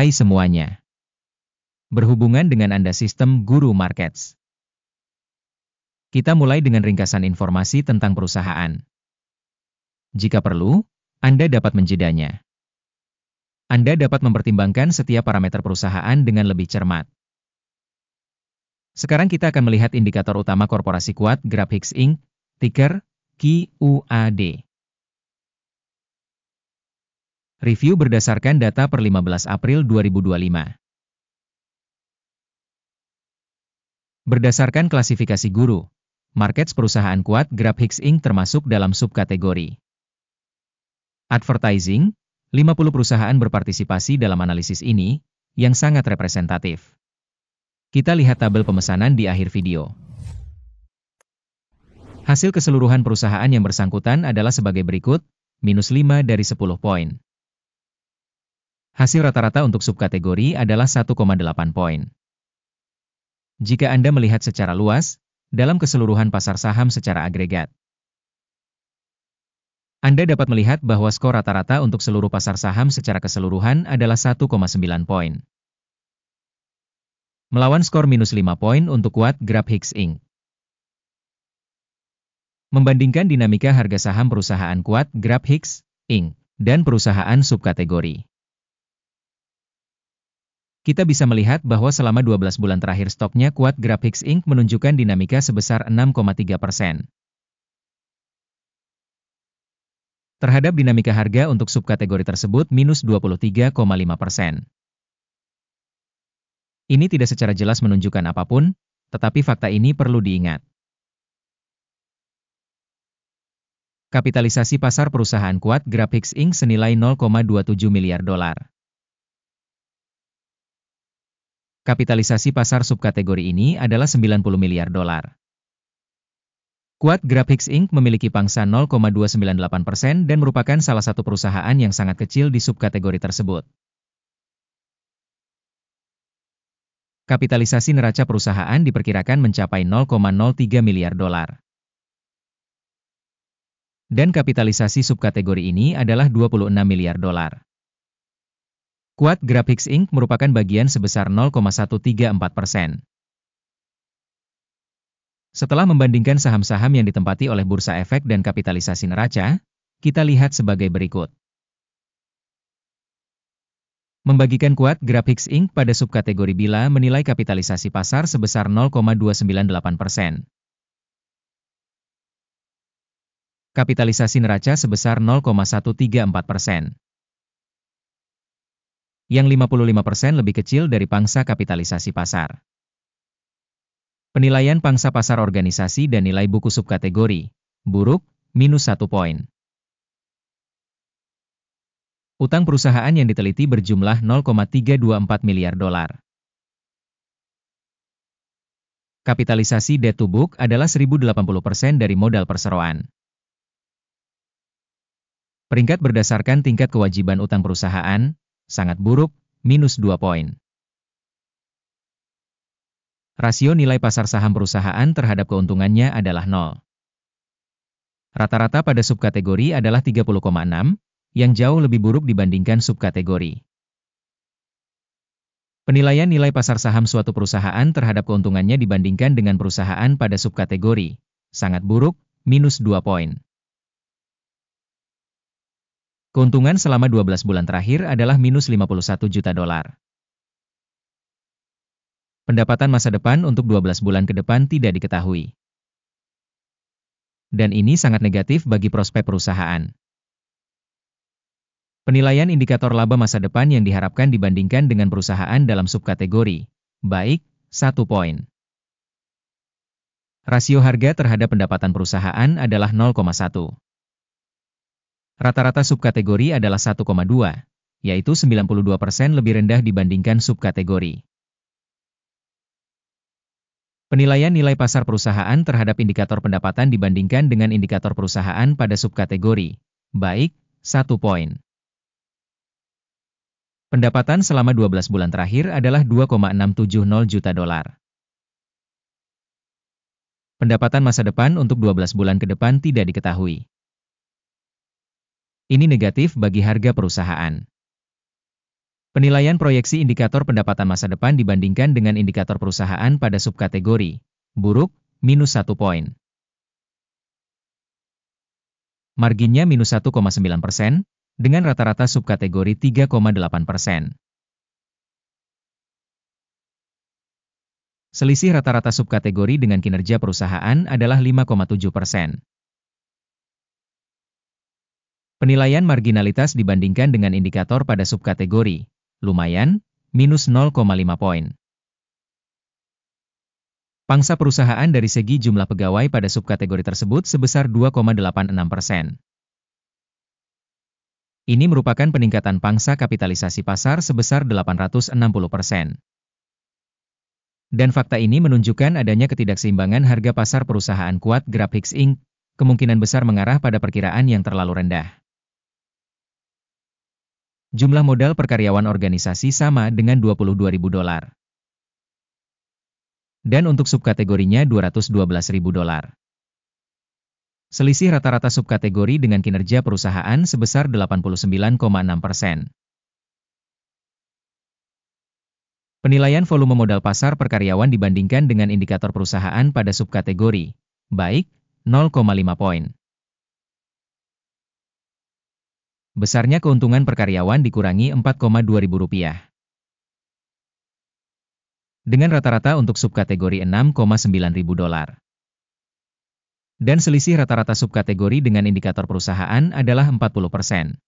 Hai semuanya. Berhubungan dengan Anda Sistem Guru Markets. Kita mulai dengan ringkasan informasi tentang perusahaan. Jika perlu, Anda dapat menjedanya. Anda dapat mempertimbangkan setiap parameter perusahaan dengan lebih cermat. Sekarang kita akan melihat indikator utama korporasi kuat GrabHix Inc., ticker QUAD. Review berdasarkan data per 15 April 2025. Berdasarkan klasifikasi guru, markets perusahaan kuat GrabHix Inc. termasuk dalam subkategori Advertising. 50 perusahaan berpartisipasi dalam analisis ini, yang sangat representatif. Kita lihat tabel pemesanan di akhir video. Hasil keseluruhan perusahaan yang bersangkutan adalah sebagai berikut, -5 dari 10 poin. Hasil rata-rata untuk subkategori adalah 1,8 poin. Jika Anda melihat secara luas, dalam keseluruhan pasar saham secara agregat, Anda dapat melihat bahwa skor rata-rata untuk seluruh pasar saham secara keseluruhan adalah 1,9 poin. Melawan skor -5 poin untuk kuat GrabHix Inc. Membandingkan dinamika harga saham perusahaan kuat GrabHix Inc. dan perusahaan subkategori, kita bisa melihat bahwa selama 12 bulan terakhir stoknya kuat GrabHix Inc. menunjukkan dinamika sebesar 6,3%. Terhadap dinamika harga untuk subkategori tersebut -23,5%. Ini tidak secara jelas menunjukkan apapun, tetapi fakta ini perlu diingat. Kapitalisasi pasar perusahaan kuat GrabHix Inc. senilai $0,27 miliar. Kapitalisasi pasar subkategori ini adalah $90 miliar. Kuat GrabHix Inc. memiliki pangsa 0,298% dan merupakan salah satu perusahaan yang sangat kecil di subkategori tersebut. Kapitalisasi neraca perusahaan diperkirakan mencapai $0,03 miliar. Dan kapitalisasi subkategori ini adalah $26 miliar. Kuat GrabHix Inc. merupakan bagian sebesar 0,134%. Setelah membandingkan saham-saham yang ditempati oleh bursa efek dan kapitalisasi neraca, kita lihat sebagai berikut. Membagikan kuat GrabHix Inc. pada subkategori bila menilai kapitalisasi pasar sebesar 0,298%. Kapitalisasi neraca sebesar 0,134%. Yang 55% lebih kecil dari pangsa kapitalisasi pasar. Penilaian pangsa pasar organisasi dan nilai buku subkategori, buruk, -1 poin. Utang perusahaan yang diteliti berjumlah $0,324 miliar. Kapitalisasi debt to book adalah 1080% dari modal perseroan. Peringkat berdasarkan tingkat kewajiban utang perusahaan, sangat buruk, -2 poin. Rasio nilai pasar saham perusahaan terhadap keuntungannya adalah 0. Rata-rata pada subkategori adalah 30,6, yang jauh lebih buruk dibandingkan subkategori. Penilaian nilai pasar saham suatu perusahaan terhadap keuntungannya dibandingkan dengan perusahaan pada subkategori, sangat buruk, -2 poin. Keuntungan selama 12 bulan terakhir adalah -$51 juta. Pendapatan masa depan untuk 12 bulan ke depan tidak diketahui. Dan ini sangat negatif bagi prospek perusahaan. Penilaian indikator laba masa depan yang diharapkan dibandingkan dengan perusahaan dalam subkategori, baik, 1 poin. Rasio harga terhadap pendapatan perusahaan adalah 0,1. Rata-rata subkategori adalah 1,2, yaitu 92% lebih rendah dibandingkan subkategori. Penilaian nilai pasar perusahaan terhadap indikator pendapatan dibandingkan dengan indikator perusahaan pada subkategori, baik, 1 poin. Pendapatan selama 12 bulan terakhir adalah $2,670 juta. Pendapatan masa depan untuk 12 bulan ke depan tidak diketahui. Ini negatif bagi harga perusahaan. Penilaian proyeksi indikator pendapatan masa depan dibandingkan dengan indikator perusahaan pada subkategori buruk, minus 1 poin. Marginnya minus 1,9%, dengan rata-rata subkategori 3,8%. Selisih rata-rata subkategori dengan kinerja perusahaan adalah 5,7%. Penilaian marginalitas dibandingkan dengan indikator pada subkategori lumayan, minus 0,5 poin. Pangsa perusahaan dari segi jumlah pegawai pada subkategori tersebut sebesar 2,86%. Ini merupakan peningkatan pangsa kapitalisasi pasar sebesar 860%. Dan fakta ini menunjukkan adanya ketidakseimbangan harga pasar perusahaan kuat Graphics Inc., kemungkinan besar mengarah pada perkiraan yang terlalu rendah. Jumlah modal per karyawan organisasi sama dengan $22.000. Dan untuk subkategorinya $212.000. Selisih rata-rata subkategori dengan kinerja perusahaan sebesar 89,6%. Penilaian volume modal pasar per karyawan dibandingkan dengan indikator perusahaan pada subkategori baik, 0,5 poin. Besarnya keuntungan per karyawan dikurangi Rp4.200. Dengan rata-rata untuk subkategori $6.900. Dan selisih rata-rata subkategori dengan indikator perusahaan adalah 40%.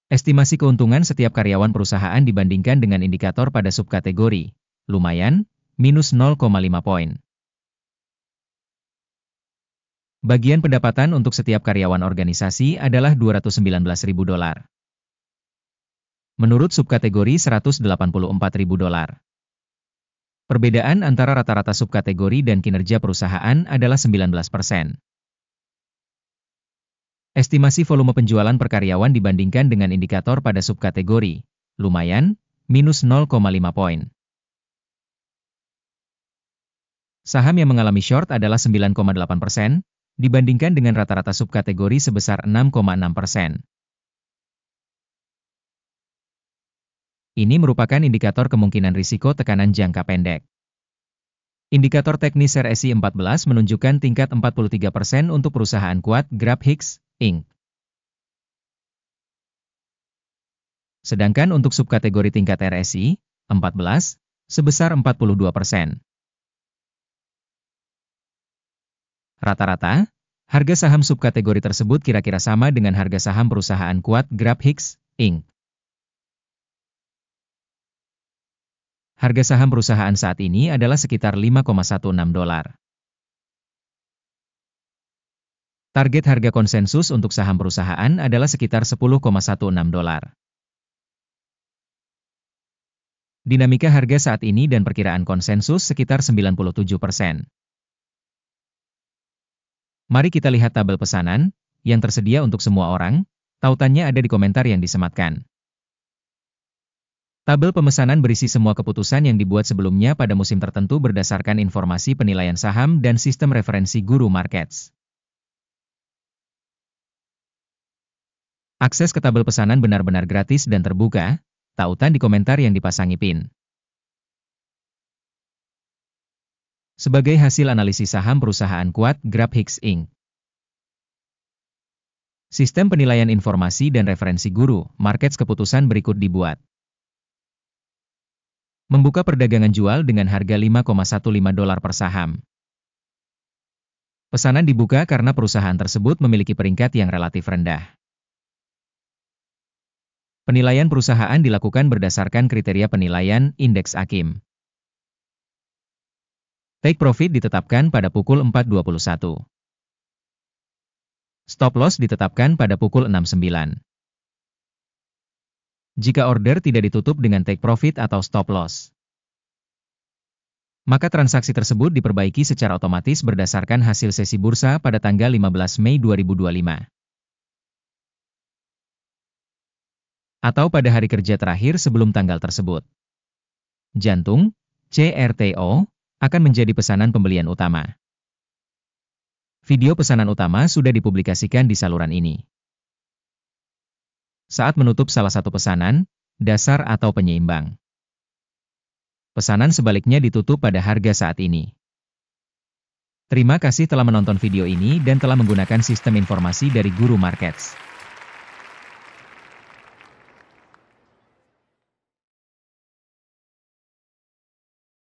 Estimasi keuntungan setiap karyawan perusahaan dibandingkan dengan indikator pada subkategori lumayan, minus 0,5 poin. Bagian pendapatan untuk setiap karyawan organisasi adalah $219.000. Menurut subkategori $184.000. Perbedaan antara rata-rata subkategori dan kinerja perusahaan adalah 19%. Estimasi volume penjualan per karyawan dibandingkan dengan indikator pada subkategori lumayan, minus 0,5 poin. Saham yang mengalami short adalah 9,8%, dibandingkan dengan rata-rata subkategori sebesar 6,6%. Ini merupakan indikator kemungkinan risiko tekanan jangka pendek. Indikator teknis RSI 14 menunjukkan tingkat 43% untuk perusahaan kuat Graphics Inc. Sedangkan untuk subkategori tingkat RSI 14 sebesar 42%. Rata-rata, harga saham subkategori tersebut kira-kira sama dengan harga saham perusahaan kuat Graphics Inc. Harga saham perusahaan saat ini adalah sekitar $5,16. Target harga konsensus untuk saham perusahaan adalah sekitar $10,16. Dinamika harga saat ini dan perkiraan konsensus sekitar 97%. Mari kita lihat tabel pesanan, yang tersedia untuk semua orang, tautannya ada di komentar yang disematkan. Tabel pemesanan berisi semua keputusan yang dibuat sebelumnya pada musim tertentu berdasarkan informasi penilaian saham dan sistem referensi Guru Markets. Akses ke tabel pesanan benar-benar gratis dan terbuka, tautan di komentar yang dipasangi pin. Sebagai hasil analisis saham perusahaan kuat Graphics Inc. Sistem penilaian informasi dan referensi Guru Markets keputusan berikut dibuat. Membuka perdagangan jual dengan harga $5,15 per saham. Pesanan dibuka karena perusahaan tersebut memiliki peringkat yang relatif rendah. Penilaian perusahaan dilakukan berdasarkan kriteria penilaian indeks AKIM. Take profit ditetapkan pada pukul 4.21. Stop loss ditetapkan pada pukul 6.09. Jika order tidak ditutup dengan take profit atau stop loss, maka transaksi tersebut diperbaiki secara otomatis berdasarkan hasil sesi bursa pada tanggal 15 Mei 2025. Atau pada hari kerja terakhir sebelum tanggal tersebut. Jantung, CRTO, akan menjadi pesanan pembelian utama. Video pesanan utama sudah dipublikasikan di saluran ini. saat menutup salah satu pesanan, dasar atau penyeimbang. Pesanan sebaliknya ditutup pada harga saat ini. Terima kasih telah menonton video ini dan telah menggunakan sistem informasi dari Guru Markets.